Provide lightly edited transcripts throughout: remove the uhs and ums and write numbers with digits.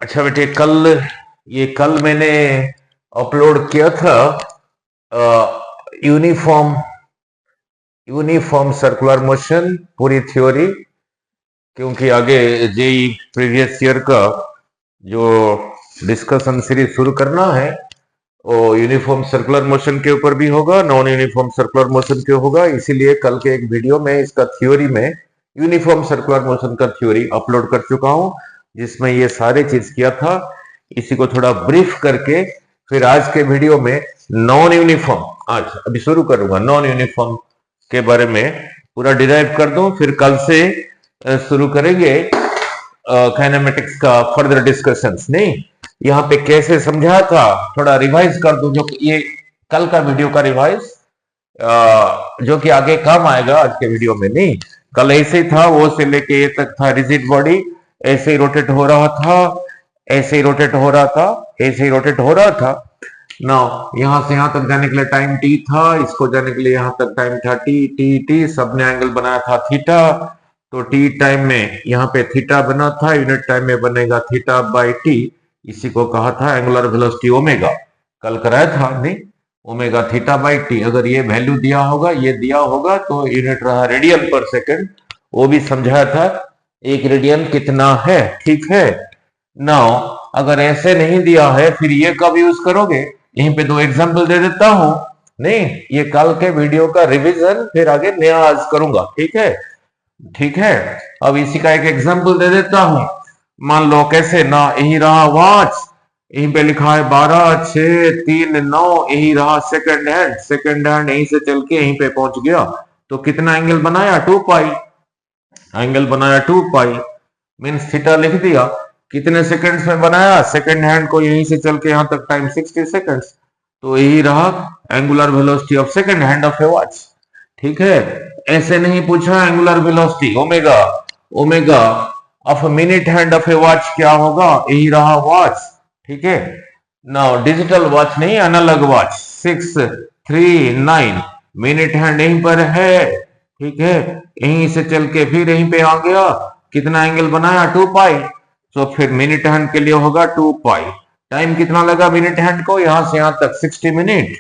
अच्छा बेटे, कल मैंने अपलोड किया था यूनिफॉर्म सर्कुलर मोशन पूरी थ्योरी, क्योंकि आगे जेई प्रीवियस ईयर का जो डिस्कशन सीरीज शुरू करना है वो यूनिफॉर्म सर्कुलर मोशन के ऊपर भी होगा, नॉन यूनिफॉर्म सर्कुलर मोशन के होगा। इसीलिए कल के एक वीडियो में इसका थ्योरी में यूनिफॉर्म सर्कुलर मोशन का थ्योरी अपलोड कर चुका हूं, जिसमें ये सारे चीज किया था। इसी को थोड़ा ब्रीफ करके फिर आज के वीडियो में नॉन यूनिफॉर्म, आज अभी शुरू करूंगा, नॉन यूनिफॉर्म के बारे में पूरा डिराइव कर दूं। फिर कल से शुरू करेंगे काइनेमेटिक्स का फर्दर डिस्कशंस। नहीं, यहाँ पे कैसे समझा था थोड़ा रिवाइज कर दूं, जो ये कल का वीडियो का रिवाइज जो कि आगे काम आएगा आज के वीडियो में। नहीं, कल ऐसे ही था, वो से लेके ये तक था रिजिड बॉडी, ऐसे ही रोटेट हो रहा था, ऐसे ही रोटेट हो रहा था, ऐसे ही रोटेट हो रहा था ना। यहां से यहां तक जाने के लिए टाइम टी था, इसको जाने के लिए यहां तक टाइम था टी टी टी, सबने एंगल बनाया था थीटा। तो टी टाइम में यहाँ पे थीटा बना था, यूनिट टाइम में बनेगा थीटा बाई टी। इसी को कहा था एंगुलर वेलोसिटी ओमेगा, कल कराया था। नहीं, ओमेगा थीटा बाई टी, अगर ये वैल्यू दिया होगा, ये दिया होगा, तो यूनिट रहा रेडियन पर सेकंड, वो भी समझाया था। एक रेडियन कितना है, ठीक है। नाउ अगर ऐसे नहीं दिया है, फिर ये कब यूज करोगे? यहीं पे दो एग्जांपल दे देता हूं। नहीं, ये कल के वीडियो का रिवीजन फिर आगे नया आज करूंगा, ठीक है, ठीक है। अब इसी का एक एग्जांपल दे देता हूं। मान लो कैसे ना, यही रहा वॉच, यहीं पे लिखा है 12, 6, 3, 9, यही रहा सेकंड हैंड यहीं से चल के यहीं पे पहुंच गया। तो कितना एंगल बनाया? 2 पाई एंगल बनाया, 2 पाई मीन्स थीटा लिख दिया। कितने सेकंड्स में बनाया? सेकंड हैंड को यहीं से चल के यहां तक टाइम 60 सेकंड्स। तो यही रहा angular velocity of second hand of a watch, ठीक है। ऐसे नहीं पूछा angular velocity omega, omega of minute hand of a watch क्या होगा? यही रहा वॉच, ठीक है। नाउ डिजिटल वॉच नहीं, एनालॉग वॉच 639 मिनट हैंड यहीं पर है, ठीक है। यहीं से चल के फिर यहीं पे आ गया, कितना एंगल बनाया? 2 पाई। तो फिर मिनट हैंड के लिए होगा 2 पाई। टाइम कितना लगा मिनट हैंड को? यहां से यहां तक 60 मिनट,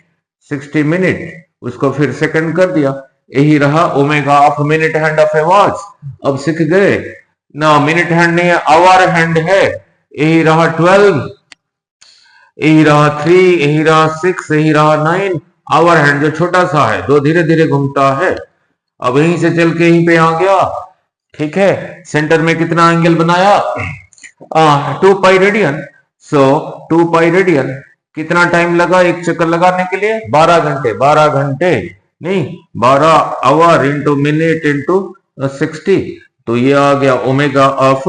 60 मिनट, उसको फिर सेकंड कर दिया। यही रहा omega of minute hand of a watch. अब सीख गए ना, मिनट हैंड नहीं है, आवर हैंड है। यही रहा 12, यही रहा 3, यही रहा 6, यही रहा 9। आवर हैंड जो छोटा सा है, दो धीरे धीरे घूमता है। अब यहीं से चल के यहीं पे आ गया, ठीक है। सेंटर में कितना एंगल बनाया? 2 पाई रेडियन। सो 2 पाई रेडियन, कितना टाइम लगा एक चक्कर लगाने के लिए? 12 घंटे, 12 घंटे नहीं, 12 आवर इंटू मिनट इंटू 60। तो ये आ गया omega of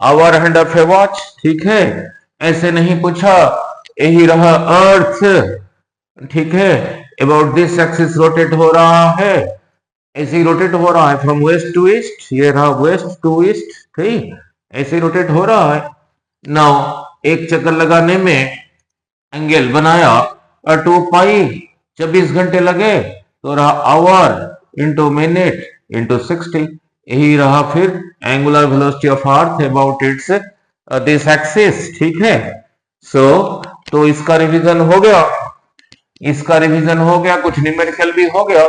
our hand of a watch, ठीक है। ऐसे नहीं पूछा, यही रहा अर्थ, ठीक है। अबाउट दिस एक्सिस रोटेट हो रहा है, ऐसे ही रोटेट हो रहा है फ्रॉम वेस्ट टू ईस्ट, ये रहा वेस्ट टू ईस्ट, ठीक, ऐसे ही रोटेट हो रहा है। नाउ एक चक्कर लगाने में एंगल बनाया और 2 पाई, 24 घंटे लगे, तो रहा आवर इंटू मिनट इंटू 60। यही रहा फिर angular velocity of earth about it's this axis, ठीक है। सो तो इसका रिवीजन हो गया, इसका रिवीजन हो गया, कुछ न्यूमेरिकल भी हो गया।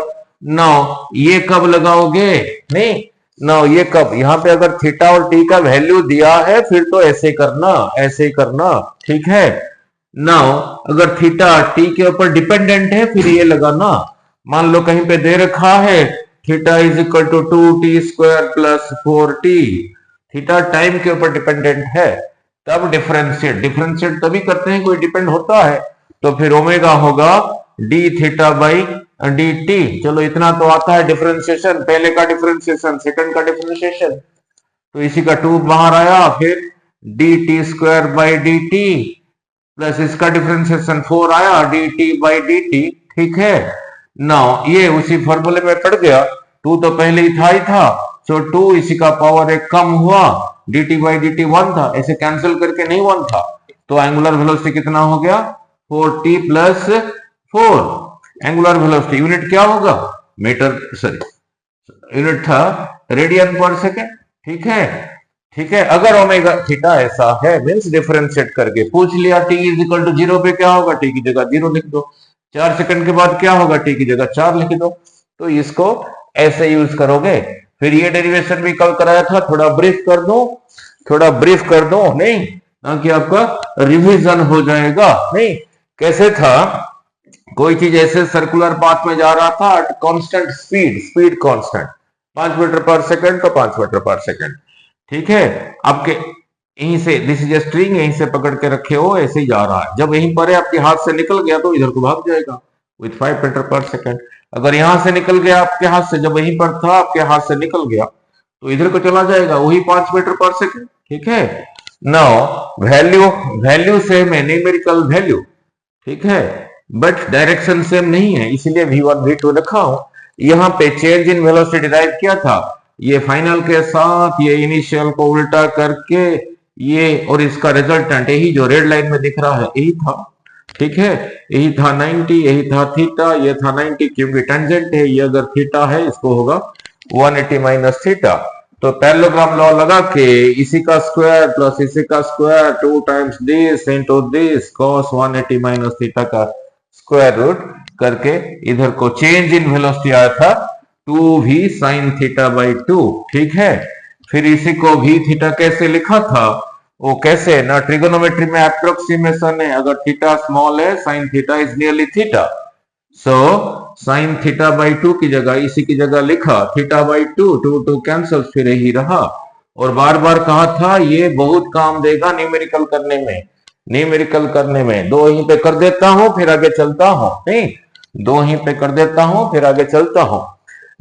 नाउ ये कब लगाओगे? नहीं, नाउ ये कब, यहां पे अगर थीटा और टी का वैल्यू दिया है, फिर तो ऐसे करना, ऐसे ही करना, ठीक है। नाउ अगर थीटा टी के ऊपर डिपेंडेंट है, फिर ये लगाना। मान लो कहीं पे दे रखा है theta is equal to 2t square plus 4t, theta time के ऊपर डिपेंडेंट है, तब डिफरेंशिएट तभी करते हैं कोई डिपेंड होता है। तो फिर ओमेगा होगा D theta by D T. चलो इतना तो आता है डिफरेंशिएशन, पहले का डिफरेंशिएशन, सेकंड का डिफरेंशिएशन। तो इसी का 2 बाहर आया, फिर D T square by D T plus इसका डिफरेंशिएशन 4 आया, D T by D T, ठीक है। नाउ ये उसी फॉर्मूले में पड़ गया, 2 तो पहले ही था, सो 2 इसी का पावर एक कम हुआ, D T by D T 1 था, ऐसे कैंसिल करके नहीं 1 था। तो एंगुलर वेलोसिटी कितना हो गया? 4t plus 4। Angular velocity unit क्या होगा? मीटर, सॉरी यूनिट था रेडियन पर सेकेंड, ठीक है, ठीक है। अगर ओमेगा थीटा ऐसा है मीन्स डिफरेंशिएट करके पूछ लिया t इज इक्वल टू 0 पे क्या होगा, t की जगह 0 लिख दो। 4 सेकंड के बाद क्या होगा, t की जगह 4 लिख दो। तो इसको ऐसे यूज करोगे। फिर ये डेरिवेशन भी कल कराया था, थोड़ा ब्रीफ कर दो, थोड़ा ब्रीफ कर दो, नहीं ताकि आपका रिवीजन हो जाएगा। नहीं कैसे था, कोई चीज ऐसे सर्कुलर पाथ में जा रहा था, कांस्टेंट स्पीड कांस्टेंट 5 मीटर पर सेकंड तो 5 मीटर पर सेकंड, ठीक है। आपके यहीं से दिस इज स्ट्रिंग, यहीं से पकड़ के रखे हो, ऐसे ही जा रहा है। जब यहीं पर है आपके हाथ से निकल गया तो इधर को भाग जाएगा विथ 5 मीटर पर सेकंड। अगर यहां से निकल गया आपके हाथ से, जब यहीं पर था आपके हाथ से निकल गया तो इधर को चला जाएगा वही 5 मीटर पर सेकंड, ठीक है। नाउ वैल्यू सेम है, न्यूमेरिकल वैल्यू, ठीक है, बट डायरेक्शन सेम नहीं है, इसलिए v1 v2 रखा हूं। यहाँ पे चेंज इन वेलोसिटी डिराइव किया था, ये फाइनल के साथ ये इनिशियल को उल्टा करके ये और इसका रिजल्टेंट यही जो रेड लाइन में दिख रहा है यही था, ठीक है। यही था 90, यही था थीटा, ये था 90 क्योंकि टेंजेंट है, ये अगर थीटा है इसको होगा 180 माइनस थीटा। तो पैरेललोग्राम लॉ लगा के इसी का स्क्वायर प्लस इसी का square 2 times this into this cos 180 minus theta का स्क्वायर रूट करके इधर को चेंज इन वेलोसिटी आया था 2v sin थीटा बाई 2, ठीक है। फिर इसी को v थीटा कैसे लिखा था, वो कैसे ना, ट्रिगोनोमेट्री में अप्रोक्सीमेशन है, अगर थीटा स्मॉल है sin theta is nearly theta, so sin theta by 2 की जगह इसी की जगह लिखा थीटा बाई 2 कैंसल, फिर यही रहा। और बार बार कहा था ये बहुत काम देगा न्यूमेरिकल करने में, न्यूमेरिकल करने में। दो यहीं पे कर देता हूं फिर आगे चलता हूं, नहीं दो यहीं पे कर देता हूं फिर आगे चलता हूं।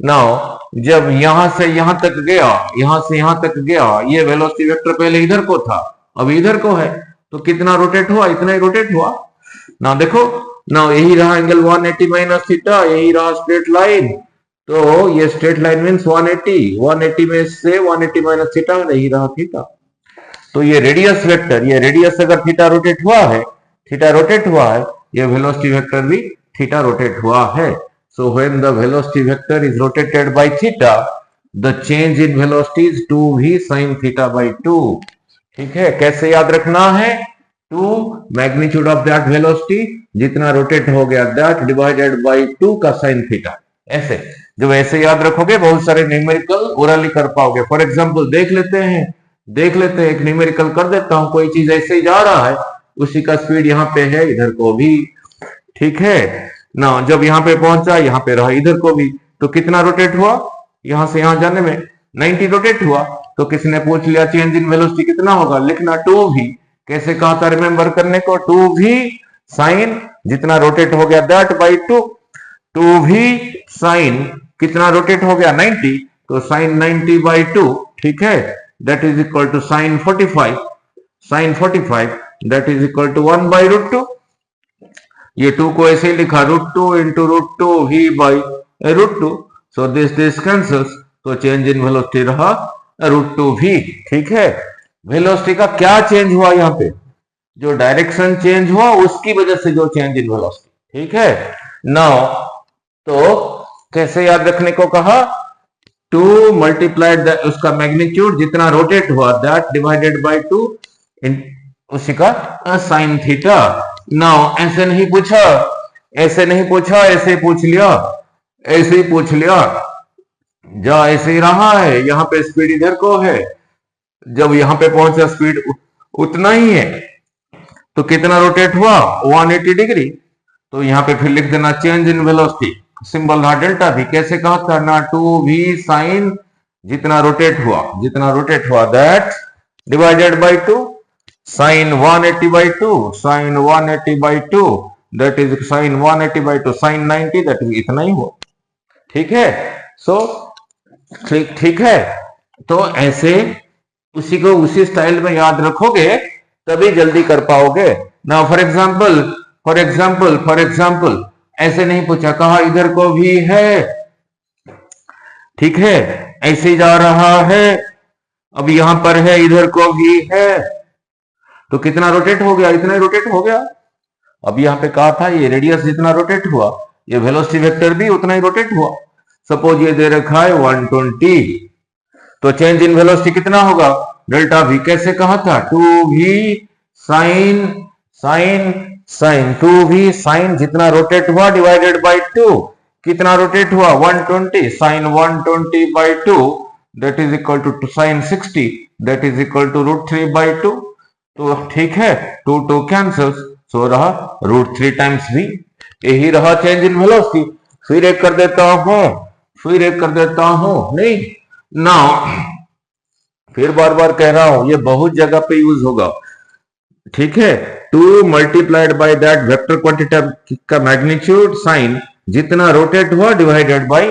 नाउ जब यहां से यहां तक गया, यहां से यहां तक गया, ये वेलोसिटी वेक्टर पहले इधर को था अब इधर को है, तो कितना रोटेट हुआ, इतना ही रोटेट हुआ ना। देखो ना, यही रहा एंगल 180 माइनस थीटा, यही रहा स्ट्रेट लाइन, तो ये स्ट्रेट लाइन मीन्स 180 में से 180 माइनस थीटा, यही रहा थीटा। तो ये रेडियस वेक्टर, ये रेडियस अगर थीटा रोटेट हुआ है, थीटा रोटेट हुआ है, ये वेलोसिटी वेक्टर भी थीटा रोटेट हुआ है। So when the velocity vector is rotated by theta, the change in velocity is 2v sin theta by 2, ठीक है। कैसे याद रखना है, 2 मैग्नीट्यूड ऑफ दैट वेलोसिटी, जितना रोटेट हो गया दैट डिवाइडेड बाय 2 का sin थीटा। ऐसे जब ऐसे याद रखोगे बहुत सारे न्यूमेरिकल ओरली कर पाओगे। फॉर एग्जांपल देख लेते हैं एक न्यूमेरिकल कर देता हूं। कोई चीज ऐसे ही जा रहा है, उसी का स्पीड यहाँ पे है, इधर को भी, ठीक है ना। जब यहाँ पे पहुंचा यहाँ पे रहा इधर को भी, तो कितना रोटेट हुआ, यहां से यहां जाने में 90 रोटेट हुआ। तो किसी ने पूछ लिया चेंज इन वेलोसिटी कितना होगा, लिखना 2v। कैसे कहा था रिमेंबर करने को, 2v साइन जितना रोटेट हो गया दैट बाई 2, 2v साइन कितना रोटेट हो गया 90, तो साइन 90 बाई 2, ठीक है, that is equal to sin 45 that is equal to 1 by root 2। ये 2 को ऐसे ही लिखा √2 into √2 v by √2, so this cancels, तो चेंज इन वेलोसिटी रहा √2v, ठीक है। वेलोसिटी का क्या चेंज हुआ, यहाँ पे जो डायरेक्शन चेंज हुआ उसकी वजह से जो चेंज इन वेलोसिटी, ठीक है। नाउ तो कैसे याद रखने को कहा, 2 मल्टीप्लाइड उसका मैग्नीट्यूड जितना रोटेट हुआ दैट डिवाइडेड बाय 2 उसी का साइन थीटा। नाउ ऐसे नहीं पूछा, ऐसे पूछ लिया, ऐसे ही पूछ लिया, जा ऐसे ही रहा है, यहाँ पे स्पीड इधर को है, जब यहाँ पे पहुंचा स्पीड उतना ही है, तो कितना रोटेट हुआ 180 डिग्री। तो यहाँ पे फिर लिख देना चेंज इन वेलोसिटी, सिंबल ना डेल्टा थी, कैसे कहा था ना, 2v साइन जितना रोटेट हुआ that divided by 2 sine 180 by 2, sine 180 by 2 that is sine 180 by 2 sine 90, that is इतना ही हुआ, ठीक है। सो ठीक है, तो ऐसे उसी को उसी स्टाइल में याद रखोगे तभी जल्दी कर पाओगे ना। फॉर एग्जाम्पल ऐसे नहीं पूछा, कहा इधर को भी है, ठीक है, ऐसे जा रहा है, अब यहां पर है, इधर को भी है, तो कितना रोटेट हो गया, इतना ही रोटेट हो गया। अब यहां पे कहा था ये रेडियस जितना रोटेट हुआ, ये वेलोसिटी वेक्टर भी उतना ही रोटेट हुआ। सपोज ये दे रखा है 120, तो चेंज इन वेलोसिटी कितना होगा, डेल्टा वी कैसे कहा था, 2v sine sine sine 2v sine जितना रोटेट हुआ डिवाइडेड बाय 2, कितना रोटेट हुआ 120 sine 120 by 2 that is equal to sine 60 that is equal to √3/2। तो ठीक है, 2 2 कैंसल्स, सो रहा √3 टाइम्स v, यही रहा चेंज इन वेलोसिटी। फिर एक कर देता हूं नहीं ना, फिर बार बार कह रहा हूं ये बहुत जगह पे यूज होगा, ठीक है। 2 multiplied by that vector quantity का मैग्नीट्यूड साइन जितना रोटेट हुआ डिवाइडेड बाय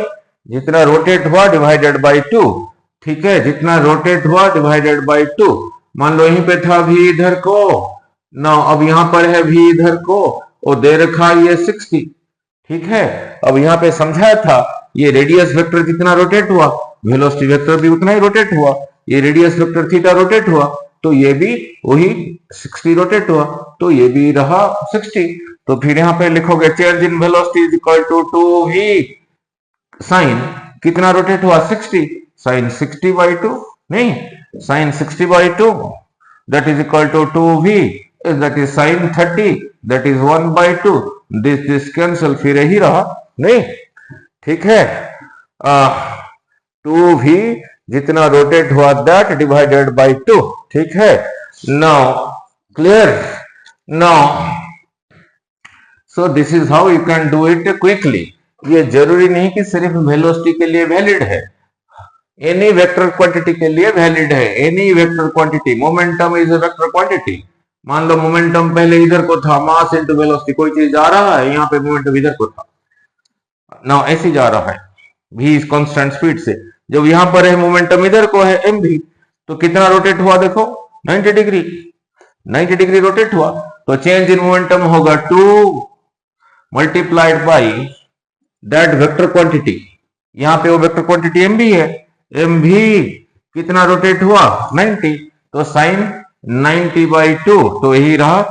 2, ठीक है, जितना रोटेट हुआ डिवाइडेड बाय 2। मान लो यहीं पे था v इधर को ना, अब यहां पर है v इधर को और दे रखा ये 60, ठीक है। अब यहां पे समझाया था ये रेडियस वेक्टर जितना रोटेट हुआ वेलोसिटी वेक्टर भी उतना ही रोटेट हुआ, ये रेडियस वेक्टर थीटा रोटेट हुआ तो ये भी वही 60 रोटेट हुआ, तो ये भी रहा 60। तो फिर यहां पे लिखोगे change in velocity is equal to 2v sine कितना रोटेट हुआ 60 साइन 60/2 नहीं sine 60/2 that is equal to 2v that is sine 30 that is 1/2 this cancel, फिर यही रहा नहीं, ठीक है। 2v जितना रोटेट हुआ दैट डिवाइडेड बाय 2, ठीक है। Now clear, now so this is how you can do it quickly. ये जरूरी नहीं कि सिर्फ वेलोसिटी के लिए वैलिड है, एनी वेक्टर क्वांटिटी के लिए वैलिड है, any vector quantity. Momentum is a vector quantity. मान लो मोमेंटम पहले इधर को था, मास इनटू वेलोसिटी, कोई चीज जा रहा है यहाँ पे मोमेंटम इधर को था, नाउ ऐसे जा रहा है v इज कांस्टेंट स्पीड से। जब यहां पर है मोमेंटम इधर को है mv, तो कितना रोटेट हुआ देखो 90 डिग्री रोटेट हुआ, तो चेंज इन मोमेंटम होगा 2 multiplied by that vector quantity. यहां पे वो वेक्टर क्वांटिटी mv है, mv कितना रोटेट हुआ 90, तो साइन 90/2, तो यही रहा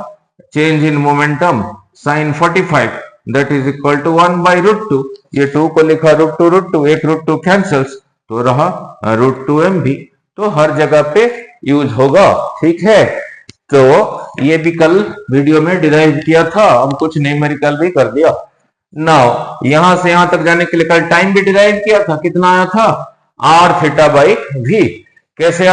change in momentum sine 45 that is equal to 1/√2। ये 2 को लिखा √2, एक √2 कैंसल्स, तो रहा √2mv। तो हर जगह पे यूज होगा, ठीक है। तो ये भी कल वीडियो में डिराइव किया था, अब कुछ न्यूमेरिकल भी कर दिया। नाउ यहां से यहां तक जाने के लिए कल टाइम भी डिराइव किया था, कितना आया था r(θ/v)। कैसे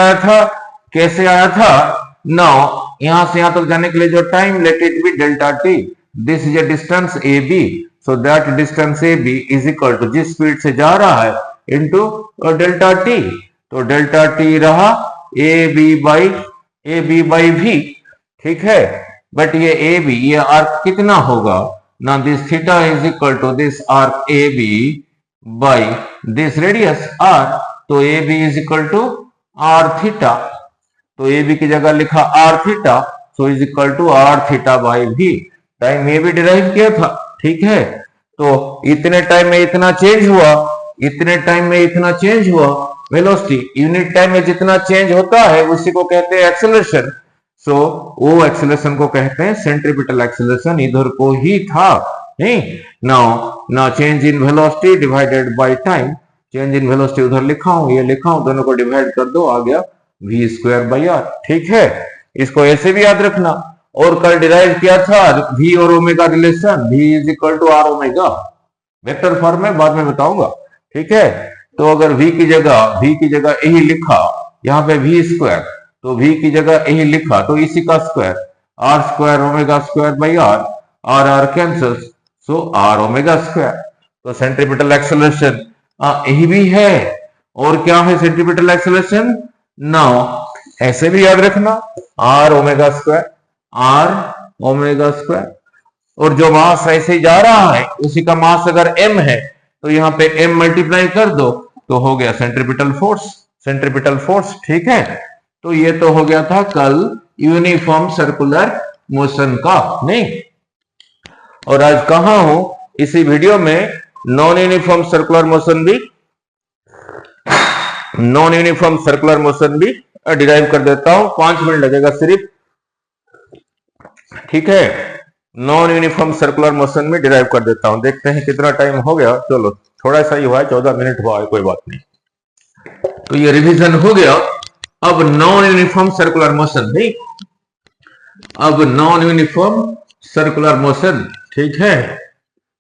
आया था नाउ यहां से यहां तक जाने के लिए जो time, let it be delta t, this is a distance ab, so that distance ab is equal to जिस स्पीड से जा रहा है इनटू डेल्टा t, तो डेल्टा t रहा ab बाई v, ठीक है। बट ये ab ये आर्क कितना होगा ना, this theta is equal to this arc ab by this radius r, तो ab is equal to r theta, तो ab की जगह लिखा r theta, so is equal to r theta by v। Time ये भी डिराइव किया था, ठीक है। तो इतने टाइम में इतना चेंज हुआ, इतने टाइम में इतना चेंज हुआ वेलोसिटी, यूनिट टाइम में जितना चेंज होता है उसी को कहते हैं एक्सेलरेशन। सो वो एक्सेलरेशन को कहते हैं सेंट्रीपिटल एक्सेलरेशन, इधर को ही था नहीं। Now change in velocity divided by time, change in velocity उधर लिखा हूं, ये लिखा हूं, दोनों को डिवाइड कर दो, आ गया v²/r, ठीक है। इसको ऐसे भी याद रखना, और कल डिराइव किया था v और omega relation, v is equal to r omega, vector form में बाद में बताऊंगा, ठीक है। तो अगर v की जगह यही लिखा, यहाँ पे v², तो v की जगह यही लिखा, तो इसी का स्क्वायर r² ओमेगा²/r, r कैंसल्स, सो r ओमेगा²। तो सेंट्रीपिटल एक्सेलरेशन यही भी है। और क्या है सेंट्रीपिटल एक्सेलरेशन, नाउ ऐसे भी याद रखना r ओमेगा², और जो मास ऐसे ही जा रहा है उसी का मास अगर m है, तो यहाँ पे m मल्टीप्लाई कर दो, तो हो गया सेंट्रीपिटल फोर्स, ठीक है। तो ये तो हो गया था कल यूनिफॉर्म सर्कुलर मोशन का, नहीं। और आज कहा हूं इसी वीडियो में नॉन यूनिफॉर्म सर्कुलर मोशन भी डिराइव कर देता हूं, 5 मिनट लगेगा सिर्फ, ठीक है। नॉन यूनिफॉर्म सर्कुलर मोशन में डिराइव कर देता हूं, देखते हैं कितना टाइम हो गया। चलो थोड़ा सा ही हुआ है, 14 मिनट हुआ है, कोई बात नहीं। तो ये रिवीजन हो गया। अब नॉन यूनिफॉर्म सर्कुलर मोशन, नहीं, अब नॉन यूनिफॉर्म सर्कुलर मोशन, ठीक है।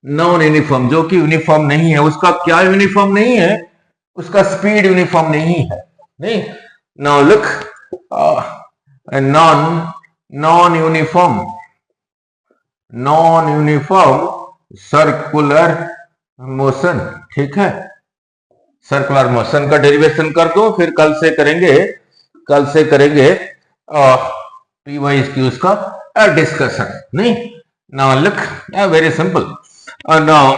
नॉन यूनिफॉर्म, जो कि यूनिफॉर्म नहीं है, उसका क्या यूनिफॉर्म नहीं है, उसका स्पीड यूनिफॉर्म नहीं है, नहीं। Now look, non uniform circular motion, ठीक है। सर्कुलर मोशन का डेरिवेशन कर दो, फिर कल से करेंगे पी वाई क्यूज का डिस्कशन, नहीं। Now look, very simple. Now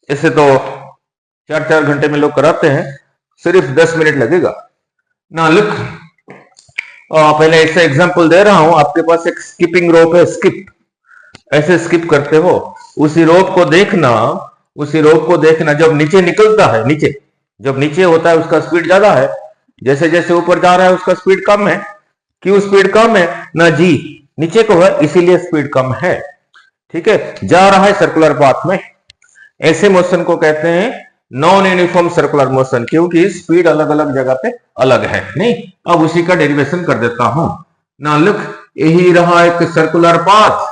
इसे तो 4-4 घंटे में लोग कराते हैं, सिर्फ 10 मिनट लगेगा। नाउ लुक, पहले ऐसे एग्जांपल दे रहा हूं। आपके पास एक स्किपिंग रोप है, स्किप, ऐसे स्किप करते हो। उसी रोप को देखना, जब नीचे निकलता है, जब नीचे होता है उसका स्पीड ज्यादा है, जैसे जैसे ऊपर जा रहा है उसका स्पीड कम है। क्यों स्पीड कम है? ना जी नीचे को है, इसीलिए स्पीड कम है, ठीक है। जा रहा है सर्कुलर पाथ में, ऐसे मोशन को कहते हैं नॉन यूनिफॉर्म सर्कुलर मोशन, क्योंकि स्पीड अलग अलग जगह पे अलग है, नहीं। अब उसी का डेरिवेशन कर देता हूं ना। लुक, यही रहा एक सर्कुलर पाथ,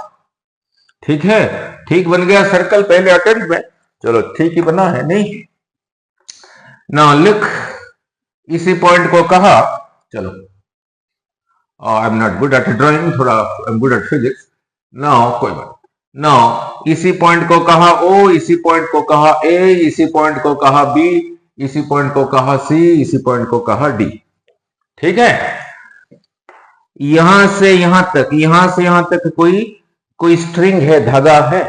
ठीक है। ठीक बन गया सर्कल पहले अटेम्प्ट में, चलो ठीक ही बना है, नहीं। ना लुक, इसी पॉइंट को कहा, चलो I am not good at drawing, थोड़ा I am good at physics. Now कोई बात, नाउ इसी पॉइंट को कहा ओ, इसी पॉइंट को कहा ए, इसी पॉइंट को कहा बी, इसी पॉइंट को कहा सी, इसी पॉइंट को कहा डी, ठीक है। यहां से यहां तक कोई स्ट्रिंग है, धागा है,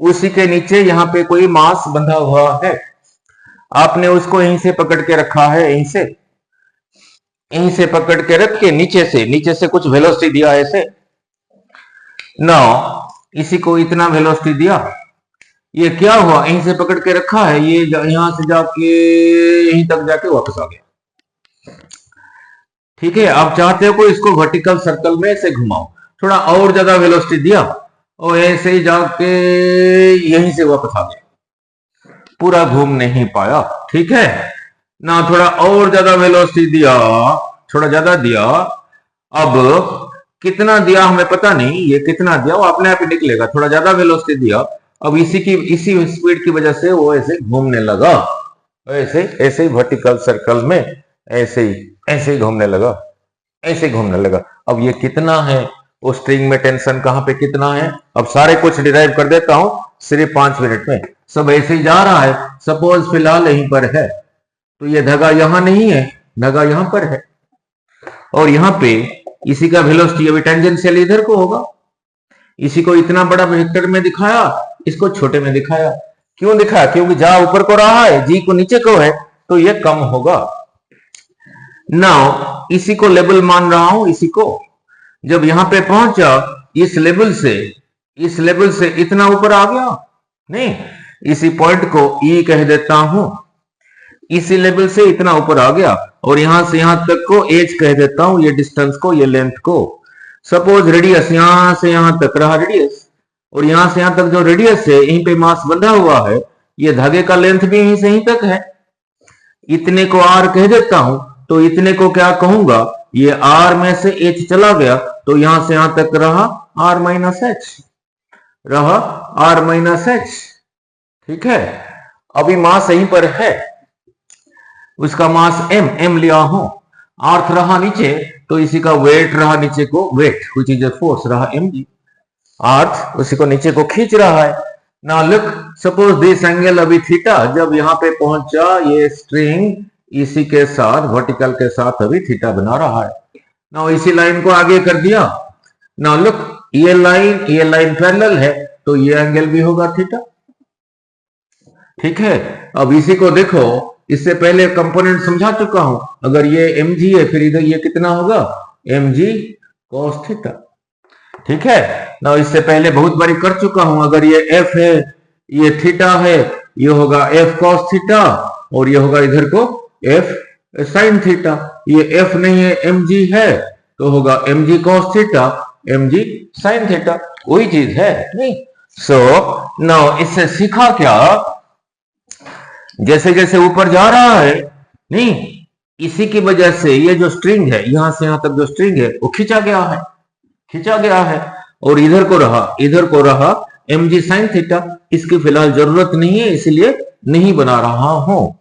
उसी के नीचे यहां पे कोई मास बंधा हुआ है। आपने उसको यहीं से पकड़ के रखा है, यहीं से पकड़ के रख के नीचे से कुछ वेलोसिटी दिया है ऐसे। नाउ इसी को इतना वेलोसिटी दिया, ये क्या हुआ, यहीं से पकड़ के रखा है, ये यहां से जाके यहीं तक जाके वापस आ गया, ठीक है। आप चाहते हो इसको वर्टिकल सर्कल में से घुमाओ, थोड़ा और ज्यादा वेलोसिटी दिया और ऐसे ही जाके यहीं से वापस आ गया, पूरा घूम नहीं पाया, ठीक है ना। थोड़ा और ज्यादा वेलोसिटी दिया, थोड़ा ज्यादा दिया, अब कितना दिया हमें पता नहीं, ये कितना दिया वो अपने आप ही निकलेगा। थोड़ा ज्यादा वेलोसिटी दिया, अब इसी स्पीड की वजह से वो ऐसे घूमने लगा, ऐसे ही वर्टिकल सर्कल में ऐसे ही घूमने लगा। अब ये कितना है, वो स्ट्रिंग में टेंशन कहां पे कितना है, अब सारे कुछ डिराइव कर देता हूं सिर्फ 5 मिनट में। सब ऐसे ही जा रहा है, सपोज फिलहाल यहीं पर है, तो ये धागा यहां नहीं है, धागा यहां पर है, और यहां पे इसी का वेलोसिटी अभी टेंजेंशियल इधर को होगा। इसी को इतना बड़ा वेक्टर में दिखाया, इसको छोटे में दिखाया। क्यों दिखाया? क्योंकि जहां ऊपर को रहा है, जी को नीचे को है, तो ये कम होगा। नाउ इसी को लेवल मान रहा हूं, इसी को जब यहां पे पहुंचा, इस लेवल से इतना ऊपर आ गया, नहीं, इसी पॉइंट को ई कह देता हूं, इसी लेवल से इतना ऊपर आ गया, और यहां से यहां तक को एज कह देता हूं, ये डिस्टेंस को, ये लेंथ को। सपोज रेडियस यहां से यहां तक रहा रेडियस, और यहां से यहां तक जो रेडियस है, यहीं पे मास बंधा हुआ है, ये धागे का लेंथ भी यहीं से यहीं तक है। इतने को आर कह देता हूं, तो इतने को क्या कहूंगा, ये आर में से एच चला गया, तो यहां से यहां तक रहा आर माइनस एच, ठीक है। अभी मास यहीं पर है, उसका मास एम लिया हूं, अर्थ रहा नीचे, तो इसी का वेट रहा नीचे को, weight which is a force रहा mg, अर्थ उसी को नीचे को खींच रहा है। Now look, suppose this angle अभी थीटा, जब यहां पे पहुंचा, ये स्ट्रिंग इसी के साथ, वर्टिकल के साथ अभी थीटा बना रहा है। नाउ इसी लाइन को आगे कर दिया। नाउ लुक, ये लाइन पैरेलल है, तो ये एंगल भी होगा थीटा, ठीक है। अब इसी को देखो, इससे पहले कंपोनेंट समझा चुका हूं, अगर ये mg है, फिर इधर ये कितना होगा, mg cos थीटा, ठीक है ना। इससे पहले बहुत बारी कर चुका हूं, अगर ये f है, ये थीटा है, ये होगा f cos थीटा, और ये होगा इधर को f sin थीटा। ये f नहीं है, mg है, तो होगा mg cos theta, mg sin theta, वही चीज है, नहीं। सो नाउ इससे सीखा क्या, जैसे जैसे ऊपर जा रहा है, नहीं, इसी की वजह से ये जो स्ट्रिंग है, यहां से यहां तक जो स्ट्रिंग है वो खींचा गया है, खींचा गया है। और इधर को रहा mg sin थीटा। इसकी फिलहाल जरूरत नहीं है, इसलिए नहीं बना रहा हूं।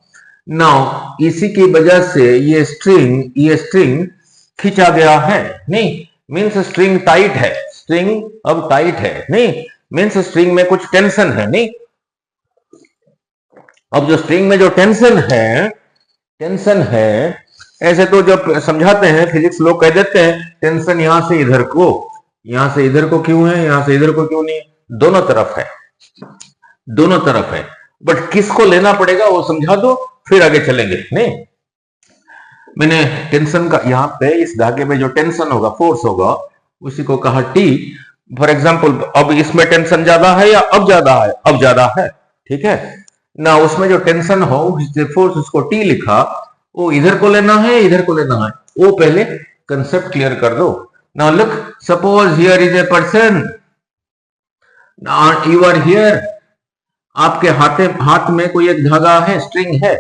नाउ इसी की वजह से ये स्ट्रिंग खींचा गया है, नहीं, मीन्स स्ट्रिंग टाइट है, स्ट्रिंग अब टाइट है, नहीं, मीन्स स्ट्रिंग में कुछ टेंशन है, नहीं। अब जो स्ट्रिंग में जो टेंशन है, ऐसे तो जब समझाते हैं फिजिक्स लोग कह देते हैं टेंशन यहां से इधर को, यहां से इधर को क्यों है, यहां से इधर को क्यों नहीं, दोनों तरफ है, दोनों तरफ है। बट किसको लेना पड़ेगा वो समझा दो, फिर आगे चलेंगे। नहीं, मैंने टेंशन का यहां पे इस धागे में जो टेंशन होगा, फोर्स होगा, उसी को कहा टी। फॉर एग्जाम्पल अब इसमें टेंशन ज्यादा है या अब ज्यादा है, अब ज्यादा है, ठीक है ना। उसमें जो टेंशन हो, फोर्स, उसको टी लिखा, वो इधर को लेना है, इधर को लेना है, वो पहले कंसेप्ट क्लियर कर दो। Now look, suppose here is a person, you are here, आपके हाथ में कोई एक धागा है, स्ट्रिंग है।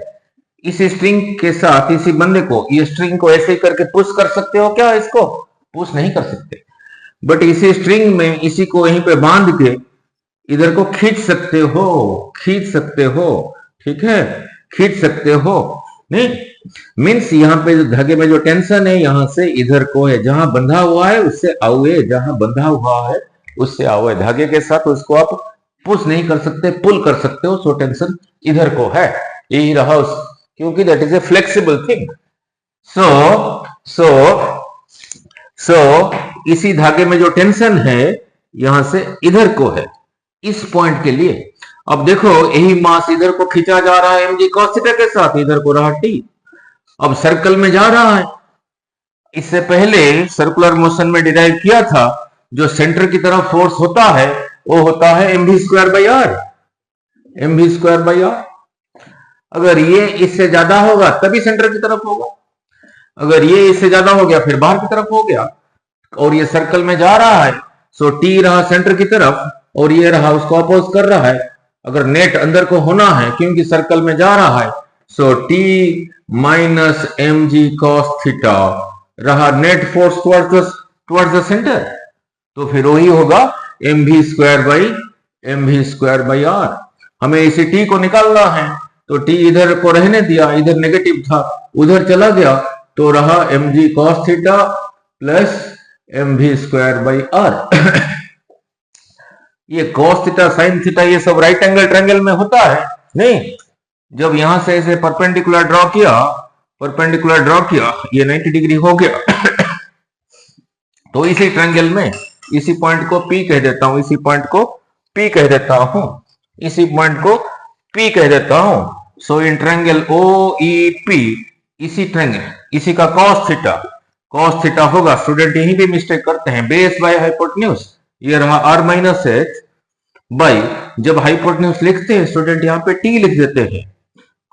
इस स्ट्रिंग के साथ इसी बंदे को, ये स्ट्रिंग को ऐसे ही करके पुश कर सकते हो क्या? इसको पुश नहीं कर सकते, बट इसी स्ट्रिंग में इसी को यहीं पे बांध के इधर को खींच सकते हो, खींच सकते हो, ठीक है, खींच सकते हो। नहीं, मीन्स यहाँ पे जो धागे में जो टेंशन है, यहां से इधर को है, जहां बंधा हुआ है उससे आओए, जहां बंधा हुआ है उससे आओए। धागे के साथ उसको आप पुश नहीं कर सकते, पुल कर सकते हो। सो टेंशन इधर को है, यही रहा उस, क्योंकि that is a flexible thing. So इसी धागे में जो टेंशन है यहां से इधर को है, इस पॉइंट के लिए। अब देखो यही मास इधर को खींचा जा रहा है mg cos थीटा के साथ, इधर को रहा t। अब सर्कल में जा रहा है, इससे पहले सर्कुलर मोशन में डिराइव किया था, जो सेंटर की तरफ फोर्स होता है वो होता है mv²r, mv²r। अगर ये इससे ज्यादा होगा तभी सेंटर की तरफ होगा, अगर ये इससे ज्यादा हो गया फिर बाहर की तरफ हो गया। और ये सर्कल में जा रहा है, सो टी रहा सेंटर की तरफ और ये रहा उसको अपोज कर रहा है। अगर नेट अंदर को होना है क्योंकि सर्कल में जा रहा है, so T minus mg cos theta रहा net force towards the centre, तो फिर वही होगा mv²r। हमें इसी टी को निकालना है, तो टी इधर को रहने दिया, इधर नेगेटिव था, उधर चला गया, तो रहा mg cos theta plus mv²r। ये cos थीटा sin थीटा ये सब राइट एंगल ट्रायंगल में होता है, नहीं। जब यहां से ऐसे परपेंडिकुलर ड्रॉ किया, ये 90 डिग्री हो गया तो इसी ट्रायंगल में इसी पॉइंट को P कह देता हूं, इसी पॉइंट को P कह देता हूं, इसी पॉइंट को P कह देता हूं। सो इन ट्रायंगल OEP, इसी ट्रायंगल, इसी का cos थीटा होगा, स्टूडेंट यही भी मिस्टेक करते हैं, बेस बाय हाइपोटेन्यूज। ये रहा r माइनस एच बाई, जब हाइपोटेन्यूज लिखते हैं स्टूडेंट यहाँ पे t लिख देते हैं।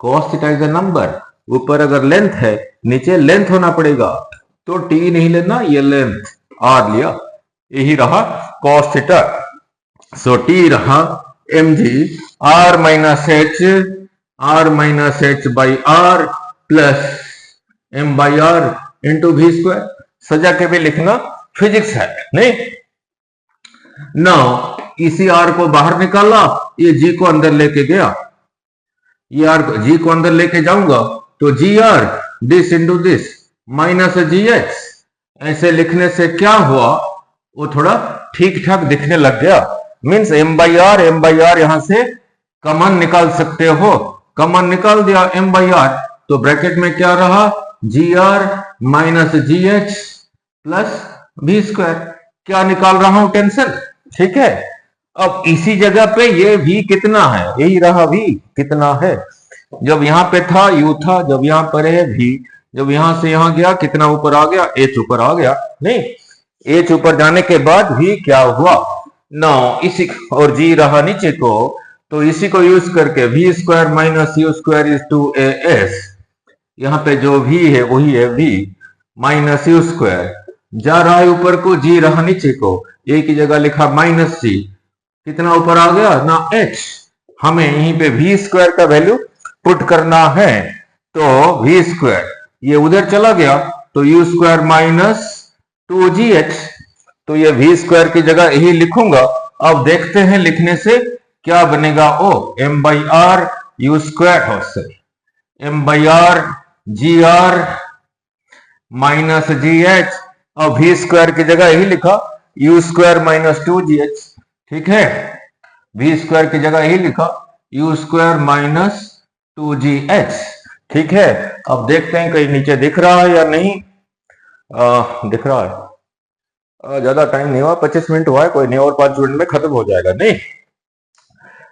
cos theta is a number, ऊपर अगर लेंथ है नीचे लेंथ होना पड़ेगा, तो t नहीं लेना, ये लेंथ r लिया, यही रहा cos थीटा। सो t रहा mg r minus H by r plus m by r into v²। सजा के भी लिखना, फिजिक्स है, नहीं। नाउ इसी r को बाहर निकाला, ये g को अंदर लेके गया, ये g को अंदर लेके जाऊंगा तो gr this into this minus gh। ऐसे लिखने से क्या हुआ, वो थोड़ा ठीक ठाक दिखने लग गया। मीन्स m बाई r यहां से कॉमन निकाल सकते हो, कॉमन निकाल दिया m बाई r, तो ब्रैकेट में क्या रहा, gr minus gh plus v²। क्या निकाल रहा हूं, टेंशन, ठीक है। अब इसी जगह पे ये v कितना है, यही रहा v कितना है। जब यहां पे था u था, जब यहां पर है v, जब यहां से यहां गया कितना ऊपर आ गया, h ऊपर आ गया, नहीं। h ऊपर जाने के बाद v क्या हुआ, नाउ इसी, और g रहा नीचे को, तो इसी को यूज करके v² minus u² is to as। यहाँ पे जो v है वही है v माइनस u², जा रहा है ऊपर को, g रहा नीचे को, एक ही जगह लिखा माइनस g, कितना ऊपर आ गया ना h। हमें यहीं पे v² का वैल्यू पुट करना है तो वी स्क्वायर ये उधर चला गया तो यू स्क्वायर माइनस 2gh, तो ये वी स्क्वायर की जगह यही लिखूंगा। अब देखते हैं लिखने से क्या बनेगा। ओ m by r u square हो सही m by r g r minus g h. अब वी स्क्वायर की जगह यही लिखा यू स्क्वायर माइनस 2gh, ठीक है। वी स्क्वायर की जगह यही लिखा यू स्क्वायर माइनस 2gh, ठीक है। अब देखते हैं कहीं नीचे दिख रहा है या नहीं। दिख रहा है। ज्यादा टाइम नहीं हुआ, 25 मिनट हुआ है, कोई नहीं, और 5 मिनट में खत्म हो जाएगा। नहीं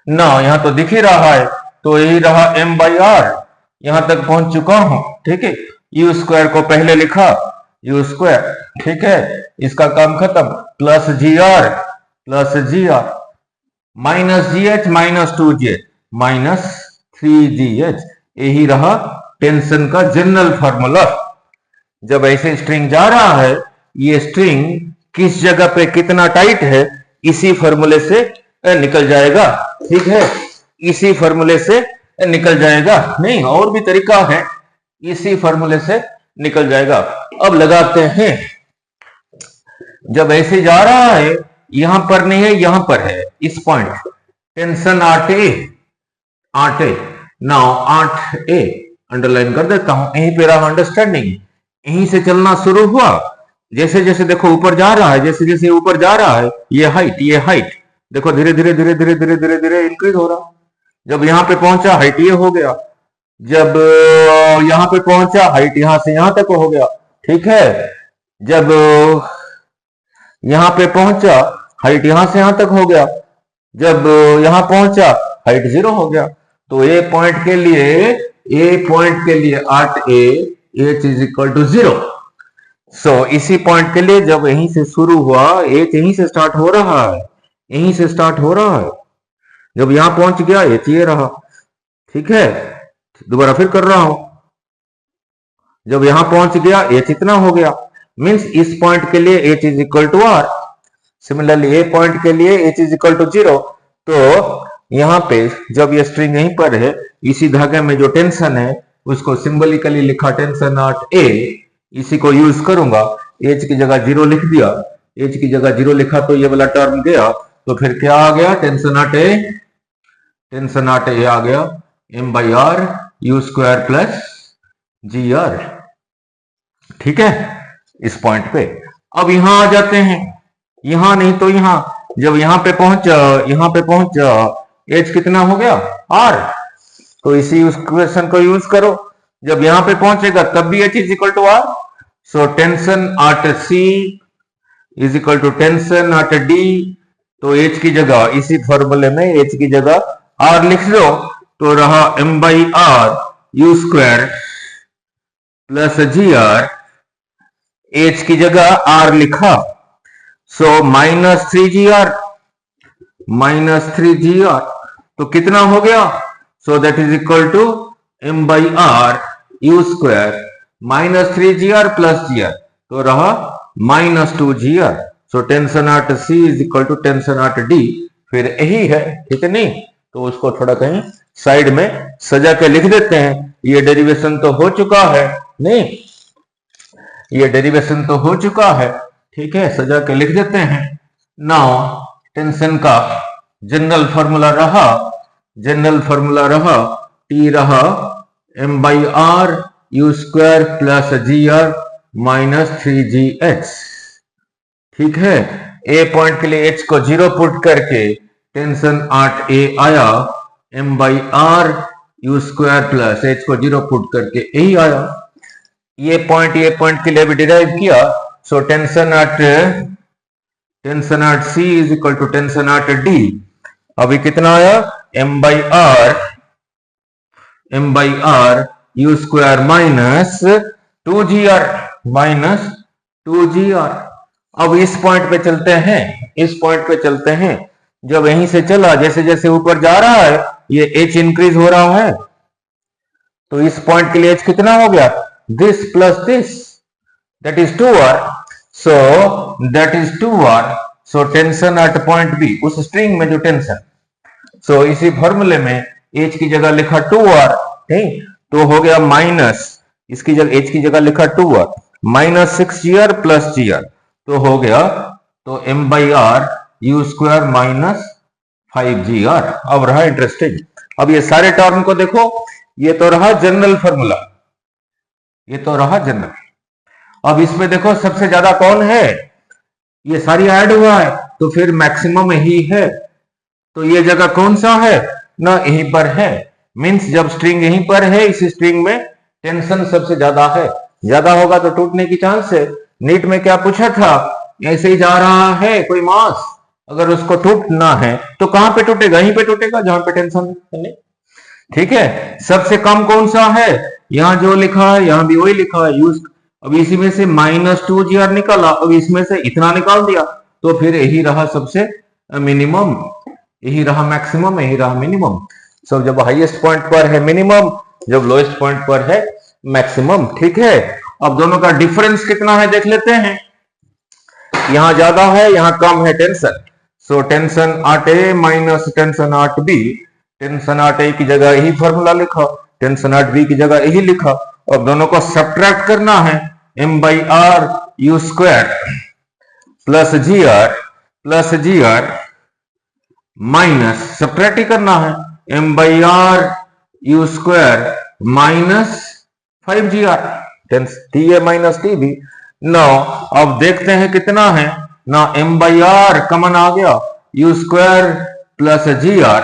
ना, यहां तो दिख ही रहा है, तो यही रहा m बाई आर, यहां तक पहुंच चुका हूं, ठीक है। यू स्क्वायर को पहले लिखा यू स्क्वायर, ठीक है, इसका काम खत्म, plus g r minus g h minus 2gh minus 3gh, यही रहा टेंशन का जनरल फॉर्मूला। जब ऐसे स्ट्रिंग जा रहा है, ये स्ट्रिंग किस जगह पे कितना टाइट है इसी फॉर्मूले से निकल जाएगा, ठीक है, इसी फॉर्मूले से निकल जाएगा। नहीं, और भी तरीका है, इसी फॉर्मूले से निकल जाएगा। अब लगाते हैं, जब ऐसे जा रहा है, यहां पर नहीं है, यहां पर है, इस point tension 8a now 8a underline कर देता हूं, यहीं पे रहा अंडरस्टैंडिंग, यहीं से चलना शुरू हुआ। जैसे जैसे देखो ऊपर जा रहा है, जैसे जैसे ऊपर जा रहा है, ये हाइट देखो धीरे धीरे धीरे धीरे धीरे धीरे धीरे इंक्रीज हो रहा। जब यहां पे पहुंचा हाइट ये हो गया, जब यहां पे पहुंचा हाइट यहां से यहां तक हो गया, ठीक है। जब यहां पे पहुंचा हाइट यहां से यहां तक हो गया, जब यहां पहुंचा हाइट 0 हो गया। तो ए पॉइंट के लिए 8a h is equal to 0। So इसी पॉइंट के लिए जब यहीं से शुरू हुआ, h यहीं से स्टार्ट हो रहा है, यहीं से स्टार्ट हो रहा है, जब यहां पहुंच गया h ये रहा, ठीक है। दोबारा फिर कर रहा हूं, जब यहां पहुंच गया h इतना हो गया, मींस इस पॉइंट के लिए h is equal to r। Similarly A point के लिए h इज इक्वल टू 0। तो यहां पे जब ये स्ट्रिंग यहीं पर है, इसी धागे में जो टेंशन है उसको सिंबलिकली लिखा टेंशन 8a, इसी को यूज करूंगा, h की जगह 0 लिख दिया, h की जगह 0 लिखा तो ये वाला टर्म गया, तो फिर क्या आ गया, टेंशन 8a आ गया m by r u square plus g r, ठीक है, इस पॉइंट पे। अब यहां आ जाते हैं, यहां नहीं तो यहां, जब यहां पे पहुंचा h कितना हो गया r, तो इसी इक्वेशन को यूज करो, जब यहां पे पहुंचेगा तब भी h is equal to r। So tension 8c is equal to tension 8d, तो h की जगह इसी फॉर्मूले में h की जगह r लिख दो, तो रहा m by r u square plus g r, h की जगह r लिखा, सो माइनस 3gr, तो कितना हो गया, so that is equal to m by r u square minus 3gr plus gr, तो रहा minus 2gr। So tension 8c is equal to tension 8d, फिर यही है, ठीक है। नहीं तो उसको थोड़ा कहीं साइड में सजा के लिख देते हैं, ये डेरिवेशन तो हो चुका है, नहीं ये डेरिवेशन तो हो चुका है, ठीक है, सजा के लिख देते हैं। नाउ टेंशन का जनरल फॉर्मूला रहा टी रहा m by r u square plus g r minus 3gh, ठीक है। ए पॉइंट के लिए h को 0 पुट करके टेंशन 8a आया, m by r u square plus h को 0 पुट करके यही आया। ये पॉइंट के लिए भी डिराइव किया, so tension 8c is equal to tension 8d, अभी कितना आया, m by r u square minus 2gr। अब इस पॉइंट पे चलते हैं, जब यहीं से चला, जैसे जैसे ऊपर जा रहा है ये h इंक्रीज हो रहा है, तो इस पॉइंट के लिए h कितना हो गया, this plus this, that is 2r, so tension at point B, उस स्ट्रिंग में जो टेंशन, सो इसी फॉर्मूले में h की जगह लिखा 2r नहीं, तो हो गया माइनस, इसकी जगह एच की जगह लिखा 2r minus 6gr plus gr, तो हो गया तो m by r u square minus 5gr। अब रहा इंटरेस्टिंग, अब ये सारे टर्म को देखो, ये तो रहा जनरल फॉर्मूला, ये तो रहा जनरल। अब इसमें देखो सबसे ज्यादा कौन है, ये सारी ऐड हुआ है तो फिर मैक्सिमम यही है, तो ये जगह कौन सा है ना, यहीं पर है। मींस जब स्ट्रिंग यहीं पर है, इस स्ट्रिंग में टेंशन सबसे ज्यादा है, ज्यादा होगा तो टूटने की चांस है। नीट में क्या पूछा था, ऐसे ही जा रहा है कोई मास, अगर उसको टूटना है तो कहां पे टूटेगा, यहीं पे टूटेगा जहां पे टेंशन है। ठीक है, सबसे कम कौन सा है, यहां जो लिखा है यहां भी वही लिखा है यूज। अब इसी में से -2gr निकाला, अब इसमें से इतना निकाल दिया, तो फिर यही रहा सबसे मिनिमम, यही रहा मैक्सिमम, यही रहा मिनिमम। सो जब हाईएस्ट पॉइंट पर है मिनिमम, जब लोएस्ट पॉइंट पर है मैक्सिमम। ठीक है, अब दोनों का डिफरेंस कितना है देख लेते हैं, यहां ज्यादा है यहां कम है tension, so tension 8a minus tension 8b, tension 8a की जगह यही फॉर्मूला लिखा, टेंशन 8b की जगह यही लिखा। अब दोनों को सब्ट्रैक्ट करना है, m by r u square plus g r minus, subtract ही करना है, m by r u square minus 5gr, T A minus T B. No अब देखते हैं कितना है ना, m बाई आर कमन आ गया, u square plus g r.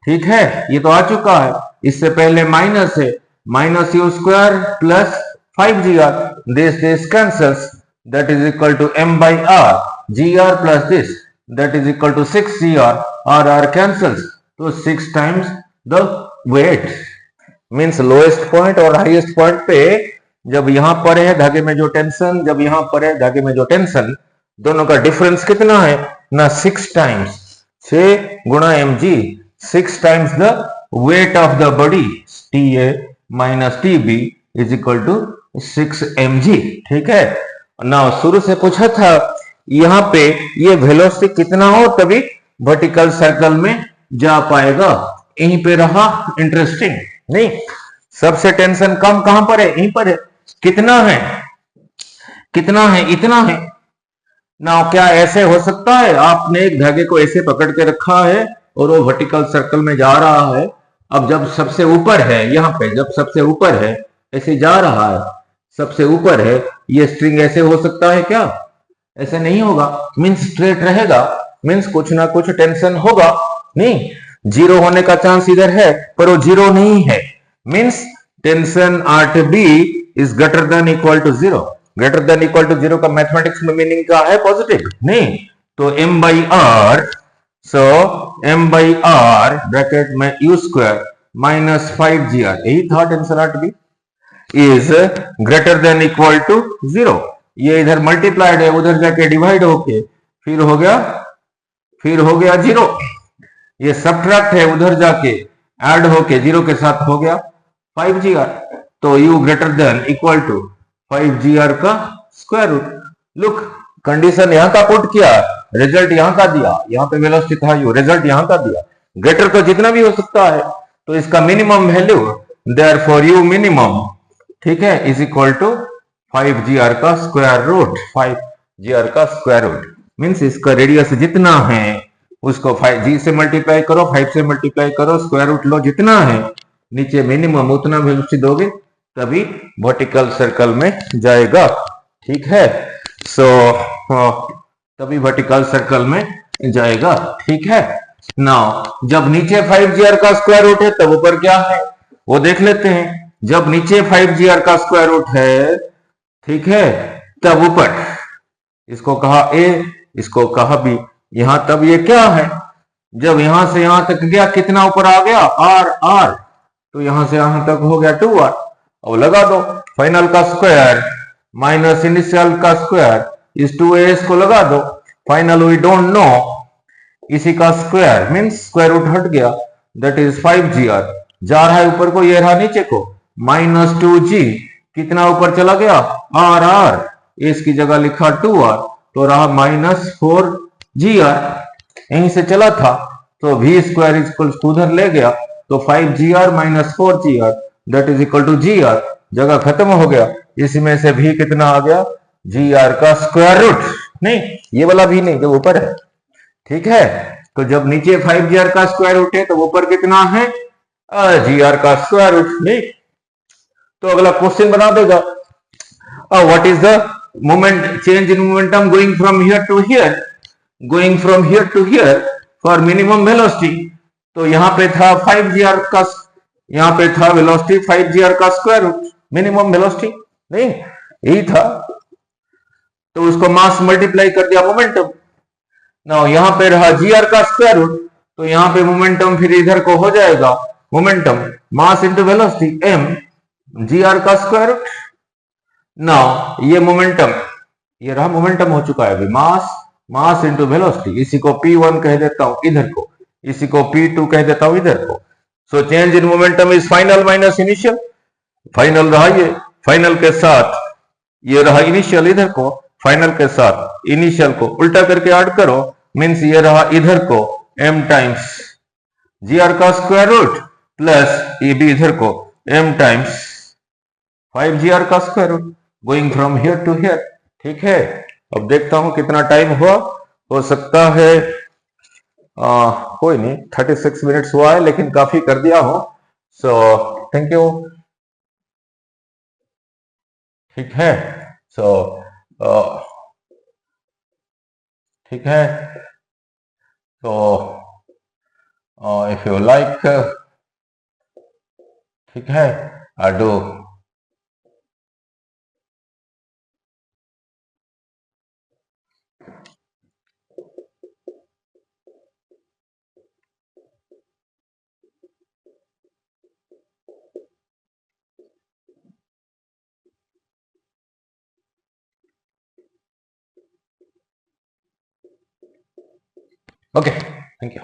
ठीक है, ये तो आ चुका है, इससे पहले माइनस है, minus u square plus 5gr, this cancels, that is equal to m by r gr plus this, that is equal to 6gr, r cancels, तो 6 times the weight. Means lowest point और highest point पे जब यहां पर है धागे में जो टेंशन, जब यहां पर है धागे में जो टेंशन, दोनों का डिफरेंस कितना है ना, 6 टाइम्स, 6 गुणा mg, 6 times the weight of the body, TA minus TB is equal to 6 mg। ठीक है ना, शुरू से पूछा था यहां पे ये वेलोसिटी कितना हो तभी वर्टिकल सर्कल में जा पाएगा, यहीं पे रहा इंटरेस्टिंग। नहीं, सबसे टेंशन कम कहां पर है, यहीं पर है, कितना है, कितना है, इतना है ना। क्या ऐसे हो सकता है, आपने एक धागे को ऐसे पकड़ के रखा है और वो वर्टिकल सर्कल में जा रहा है, अब जब सबसे ऊपर है यहाँ पे, जब सबसे ऊपर है ऐसे जा रहा है, सबसे ऊपर है, ये स्ट्रिंग ऐसे हो सकता है क्या, ऐसे नहीं होगा, मींस स्ट्रेट रहेगा, मींस कुछ ना कुछ टेंशन होगा। नहीं, जीरो होने का चांस इधर है पर वो जीरो नहीं है, means tension 8b is greater than equal to 0, greater than equal to 0 का मैथमेटिक्स में मीनिंग क्या है, पॉजिटिव। नहीं, तो m by r, so m by r bracket में u स्क्वायर माइनस 5gr, यही था tension 8b is greater than equal to 0। ये इधर मल्टीप्लाइड है, उधर जाके डिवाइड होके फिर हो गया 0, ये सब्ट्रैक्ट है, उधर जाके ऐड होके 0 के साथ हो गया 5gr, तो u greater than equal to 5gr का स्क्वायर रूट। लुक, कंडीशन यहां का पुट किया, रिजल्ट यहां का दिया, यहां पे वेलोसिटी था u, रिजल्ट यहां का दिया, ग्रेटर तो जितना भी हो सकता है, तो इसका minimum value therefore u minimum, ठीक है, इज इक्वल टू 5gr का स्क्वायर रूट, 5gr का स्क्वायर रूट, मींस इसका रेडियस जितना है उसको 5g से मल्टीप्लाई करो, 5 से मल्टीप्लाई करो, स्क्वायर रूट लो, जितना है नीचे मिनिमम उतना वेलोसिटी दोगे तभी वर्टिकल सर्कल में जाएगा। ठीक है, सो तभी वर्टिकल सर्कल में जाएगा। ठीक है, नाउ जब नीचे 5gr का स्क्वायर रूट है तब ऊपर क्या है वो देख लेते हैं। जब नीचे 5gr का स्क्वायर रूट है, ठीक है, तब ऊपर, इसको कहा a, इसको कहा b, यहां तब ये क्या है, जब यहां से यहां तक गया कितना ऊपर आ गया r, तो यहां से यहां तक हो गया 2r। अब लगा दो, फाइनल का स्क्वायर माइनस इनिशियल का स्क्वायर इस 2as को लगा दो, फाइनल वी डोंट नो, इसी का स्क्वायर मींस स्क्वायर रूट हट गया, दैट इज 5gr, जा रहा है ऊपर को, ये रहा नीचे को, माइनस 2g, कितना ऊपर चला गया r, इसकी जगह लिखा 2r, तो रहा माइनस 4gr, यहीं से चला था तो v स्क्वायर इक्वल उधर ले गया, तो 5gr minus 4gr that is equal to g r, जगह खत्म हो गया, इसमें से भी कितना आ गया, जी आर का स्क्वायर रूट, नहीं ये वाला भी नहीं जो ऊपर है, ठीक है। तो जब नीचे 5 जी आर का स्क्वायर रूट है तो ऊपर कितना है, जी आर का स्क्वायर रूट, नहीं। तो अगला क्वेश्चन बना देगा, what is the moment change in momentum going from here to here, going from here to here for minimum velocity. तो यहाँ पे था 5 जी आर का, यहाँ पे था वेलोसिटी 5 जी आर का स्क्वायर रूट, मिनिमम वेलोसिटी, नहीं यही था। तो उसको मास मल्टीप्लाई कर दिया मोमेंटम। नाउ यहाँ पे रहा जी आर का स्क्वायर रूट, तो यहाँ पे मोमेंटम फिर इधर को हो जाएगा momentum mass into velocity m g r का स्क्वायर रूट। नाउ ये मोमेंटम, ये रहा मोमेंटम हो चुका है अभी, मास इंटू वेलोसिटी, इसी को P1 कह देता हूं इधर को, इसी को P2 कह देता हूं इधर को। So change in momentum is final minus initial, final रहा ये, फाइनल के साथ ये रहा इनिशियल, इधर को फाइनल के साथ इनिशियल को उल्टा करके ऐड करो, मींस ये रहा इधर को m टाइम्स जी आर का स्क्वायर रूट प्लस ये भी इधर को m टाइम्स 5 जी आर का square root going from here to here, ठीक है। अब देखता हूं कितना टाइम हुआ, हो सकता है कोई नहीं 36 मिनट्स हुआ है, लेकिन काफी कर दिया हो, सो थैंक यू, ठीक है। सो ठीक है, तो इफ यू लाइक, ठीक है, डू ओके, थैंक यू।